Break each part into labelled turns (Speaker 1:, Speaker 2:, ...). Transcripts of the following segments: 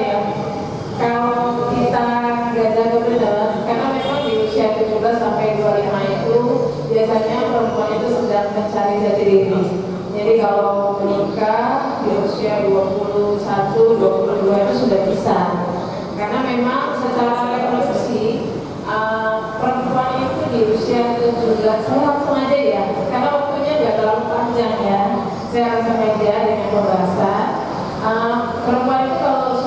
Speaker 1: ya, kalau kita nggak jaga benar, karena memang di usia 17 sampai 25 itu biasanya perempuan itu sedang mencari jati diri. Jadi kalau menikah di usia 21, 22 itu sudah bisa. Karena memang secara reproduksi perempuan itu di usia 17, saya langsung aja ya, karena waktunya nggak terlalu panjang ya. Saya langsung aja dengan pembahasan. Perempuan itu kalau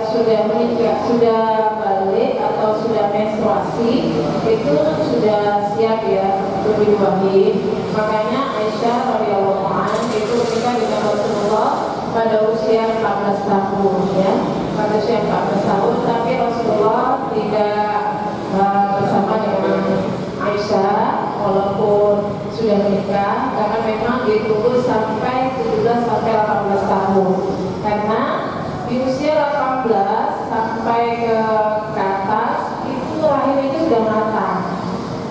Speaker 1: sudah menikah, sudah balik atau sudah menstruasi itu sudah siap ya untuk dibuahi. Makanya Aisyah radhiyallahu anha itu menikah dengan Rasulullah pada usia 14 tahun ya, pada usia 14 tahun. Tapi Rasulullah tidak bersama dengan Aisyah walaupun sudah menikah, karena memang ditunggu sampai 17 sampai 18 tahun. Karena di usia 18 sampai ke atas itu rahim itu sudah matang.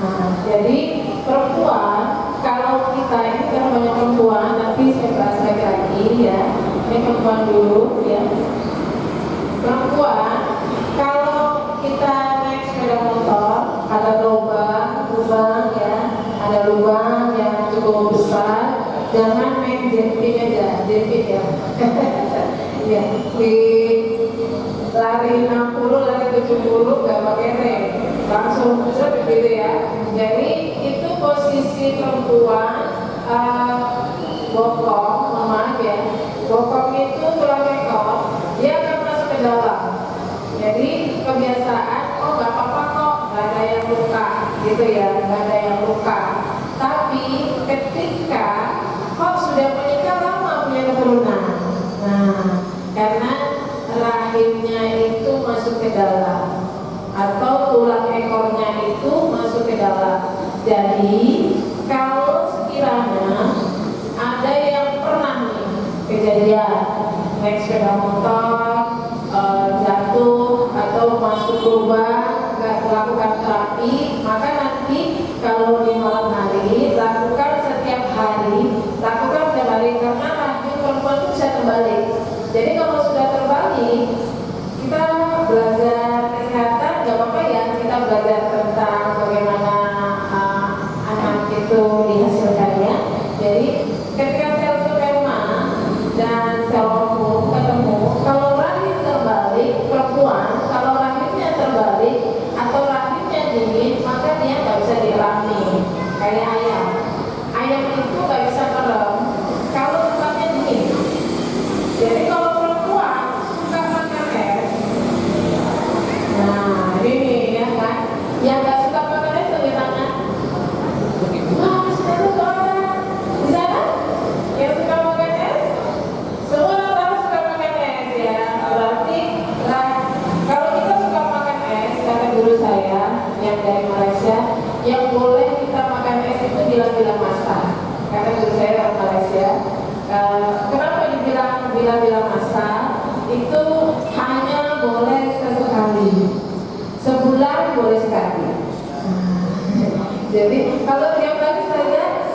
Speaker 1: Nah, jadi perempuan, kalau kita ini kan banyak perempuan, nanti saya bahas lagi ya. Ini perempuan dulu ya. Perempuan, kalau kita naik sepeda motor, ada lubang ya, ada lubang yang cukup besar, jangan main jepit aja, jepit ya. Ya, di lari 60, lari 70 gak pakai rem, langsung besar gitu ya. Jadi itu posisi perempuan bokong, maaf ya, bokong itu tulang ekor, dia akan masuk ke dalam. Jadi kebiasaan, oh gak apa-apa kok, gak ada yang luka gitu ya, gak ada yang luka. Tapi ketika kok sudah menikah lama punya keturunan, nah karena rahimnya itu masuk ke dalam atau tulang ekornya itu masuk ke dalam. Jadi kalau sekiranya ada yang pernah nih kejadian naik sepeda motor, jatuh atau masuk lubang, nggak melakukan terapi, maka nanti kalau di malam hari lakukan setiap hari, karena rahim perempuan itu bisa terbalik. Jadi kalau sudah terbalik, kita belajar kesehatan nggak apa-apa ya, kita belajar tentang bagaimana anak itu dihasilkannya. Jadi ketika sel sperma dan sel ovum ketemu, kalau rahim terbalik perempuan, kalau rahimnya terbalik atau rahimnya dingin, maka dia nggak bisa dirami kayak ayam. Ayam itu nggak bisa merem kalau tempatnya dingin. Jadi kalau perempuan suka makan es, nah ini ya kan, yang nggak suka makan es tuh tangan. Wah, sudah tuh orang di sana yang suka makan es, semua orang suka makan es ya. Berarti kalau kita suka makan es, kata guru saya yang dari Malaysia, yang boleh kita makan es itu bilang-bilang masa. Kata guru saya orang Malaysia. Kenapa dibilang bilang-bilang masa? Itu hanya boleh sesekali, sebulan boleh sekali. Jadi kalau tiap hari saja,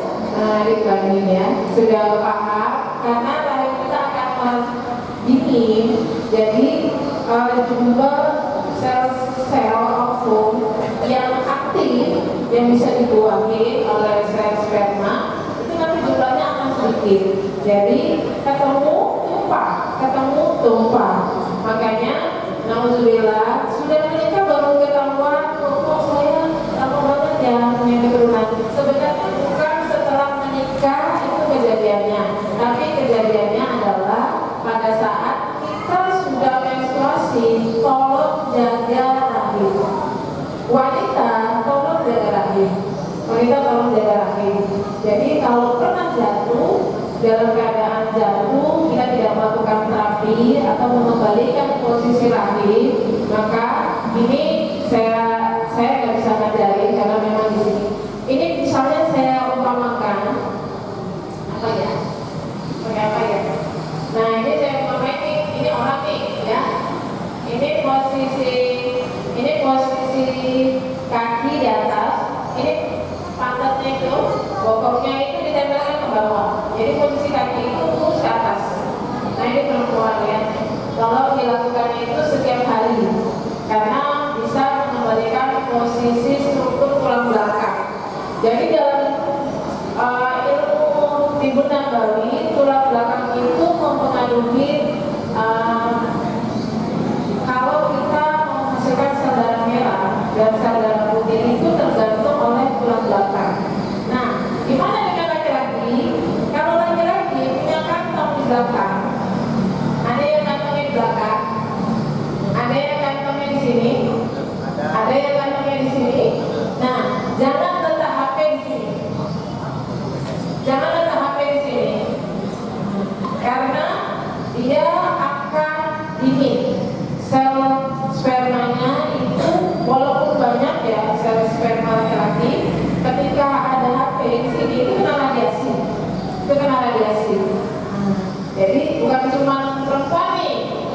Speaker 1: dibanding ya, sudah paham. Karena rahim kita akan dingin, jadi jumlah sel-sel ovum yang aktif yang bisa dibuahi oleh sel sperma itu nanti jumlahnya akan sedikit. Jadi ketemu tumpah. Makanya naudzubillah sudah menikah baru ketahuan, kok saya lama banget ya punya keturunan. Sebenarnya bukan setelah menikah itu kejadiannya, tapi kejadiannya adalah pada saat kita sudah menstruasi. Tolong jaga rahim. Wanita tolong jaga rahim. Jadi kalau pernah jatuh, dalam keadaan jatuh kita tidak melakukan terapi atau mengembalikan posisi rahim, maka ini saya nggak bisa ngajarin karena memang di sini. Ini misalnya saya umpamakan apa ya? Pakai apa ya? Nah ini saya umpamakan ini orang nih ya. Ini posisi kaki di atas, ini pantatnya itu, bokongnya itu ditempelkan ke bawah. Jadi posisi kaki itu lurus ke atas. Nah ini perempuan ya. Kalau bila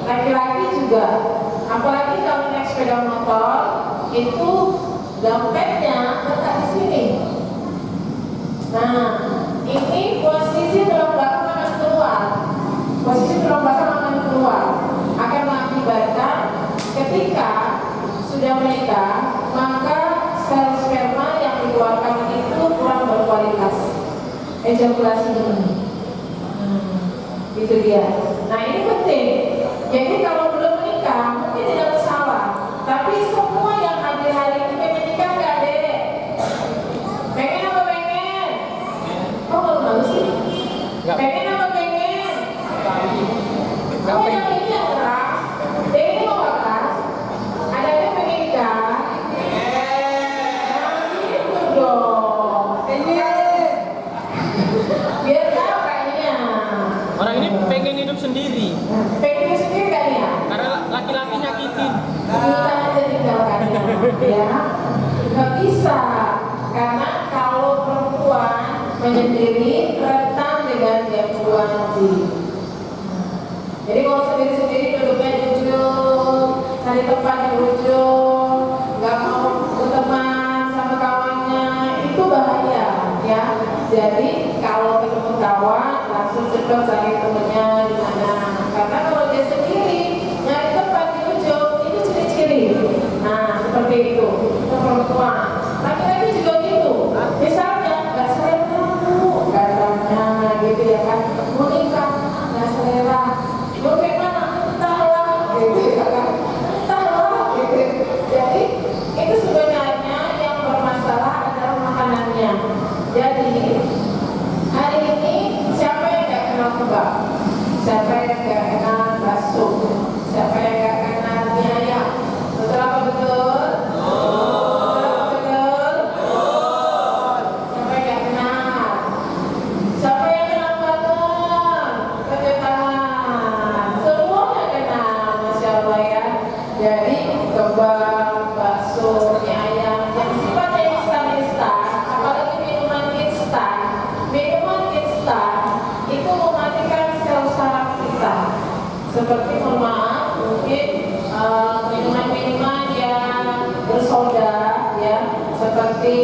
Speaker 1: laki-laki juga. Apalagi kalau naik sepeda motor, itu dompetnya letak di sini. Nah, ini posisi tulang belakang akan keluar. Posisi tulang belakang akan keluar, akan mengakibatkan ketika sudah menikah, maka sel sperma yang dikeluarkan itu kurang berkualitas. Ejakulasi dini. Itu dia. Nah, ini penting. Jadi kalau belum menikah mungkin tidak masalah, tapi semua yang hadir hari ini pengen nikah nggak, Dek? Pengen apa pengen? Oh, malu sih. Pengen apa pengen? Oh, yang ini yang keras. Dek, ini mau keras. Ada yang pengen nikah? Nah, gitu dong. Biar tahu kayaknya.
Speaker 2: Orang ini pengen hidup sendiri.
Speaker 1: Pengen hidup sendiri kan ya?
Speaker 2: Karena laki-laki nyakitin.
Speaker 1: Kita aja tinggalkannya, ya. Nggak bisa, karena kalau perempuan menyendiri rentan dengan gangguan jin. Jadi kalau sendiri-sendiri duduknya di ujung, cari tempat di ujung, nggak mau berteman sama kawannya, itu bahaya, ya. Jadi kalau ketemu kawan langsung cepat cari temennya di mana. Karena kalau dia sendiri nyari tempat di ujung itu ciri-ciri. Nah, seperti itu perempuan. Laki-laki juga gitu. Misalnya nggak selera katanya gitu ya kan, mau nikah nggak selera, mau kayak mana entahlah gitu ya kan, entahlah gitu. Jadi itu sebenarnya yang bermasalah adalah makanannya. Jadi hari ini siapa yang nggak kenal kebab? Siapa yang nggak kenal bakso? Siapa yang nggak kenal mie ayam? Betul apa betul? Betul apa betul? Siapa yang nggak kenal? Siapa yang kenal banget? Kerja tangan. Semuanya kenal, masya Allah ya. Jadi kebab, bakso, mie ayam yang sifatnya instan-instan, apalagi minuman instan itu mematikan sel saraf kita. Seperti mohon maaf, mungkin minuman-minuman yang bersoda, ya, seperti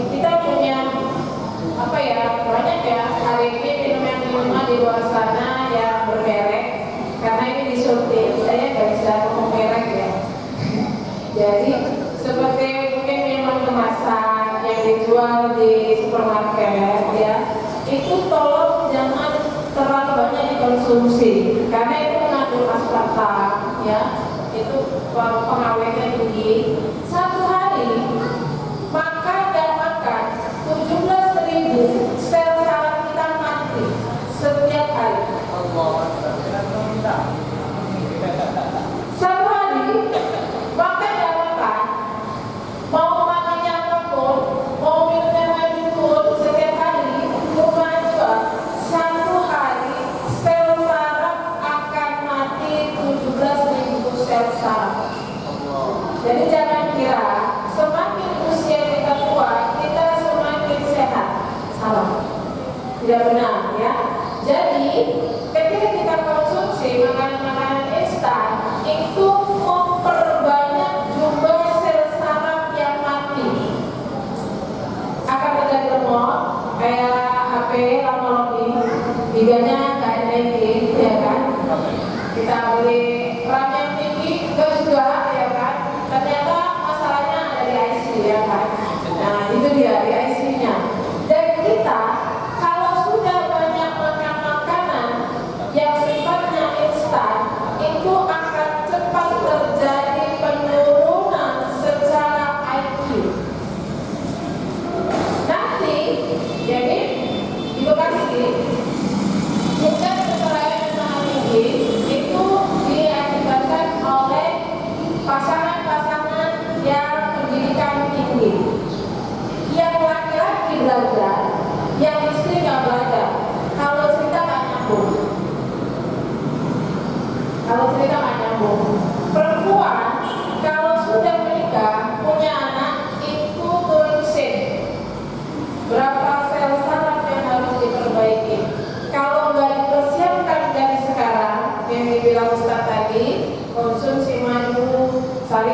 Speaker 1: kita punya apa ya, banyak ya hari ini minuman di luar sana yang bermerek, karena ini disuntik, saya nggak bisa ngomong merek ya. Jadi seperti mungkin minuman kemasan yang dijual di supermarket, ya, itu tolong jangan terlalu banyak dikonsumsi, karena itu mengandung aspartam, ya, itu pengawetnya tinggi. Satu hari makan dan makan 17.000 sel saraf kita mati setiap hari. Satu hari makan dan makan, mau makannya apapun, mau minumnya lagi pun, setiap hari rumah aja, satu hari sel saraf akan mati 17.000 sel saraf. Jadi jangan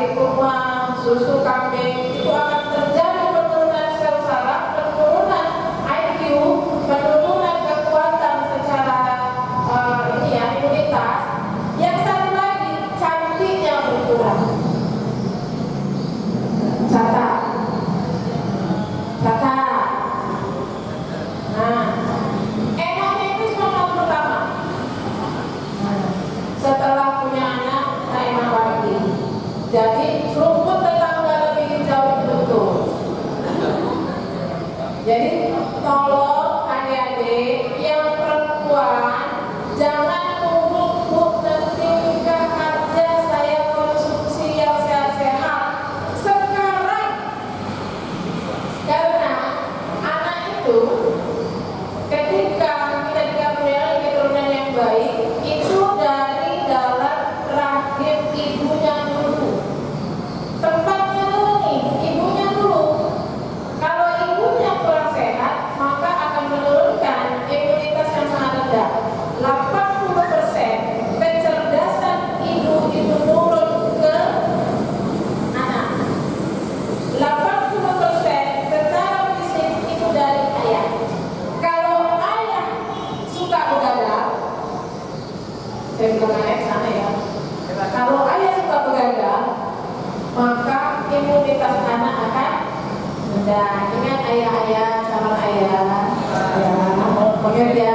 Speaker 1: dari kurma, susu kambing, itu akan terjadi penurunan sel saraf, penurunan IQ, penurunan kekuatan secara imunitas. Yang satu lagi, cantiknya berkurang. Catat. Nah, enaknya itu cuma tahun pertama. Setelah punya anak, tak enak lagi. Jadi rumput tetangga lebih hijau itu betul. Jadi tolong adik-adik yang perempuan jangan nunggu bu nanti nikah aja saya konsumsi yang sehat-sehat sekarang, karena anak itu ketika kita dikabulkan keturunan yang baik itu dari dalam rahim ibunya dulu. Tempatnya dulu nih, ibunya dulu. Kalau ibunya kurang sehat, maka akan menurunkan imunitas yang sangat rendah. 80% kecerdasan ibu itu turun ke anak. 80% secara fisik itu dari ayah. Kalau ayah suka begadang, saya bilang ayah sana ya. Kalau ayah suka begadang, maka imunitas anak akan rendah. Ingat ayah-ayah, calon ayah, ya, pengerja.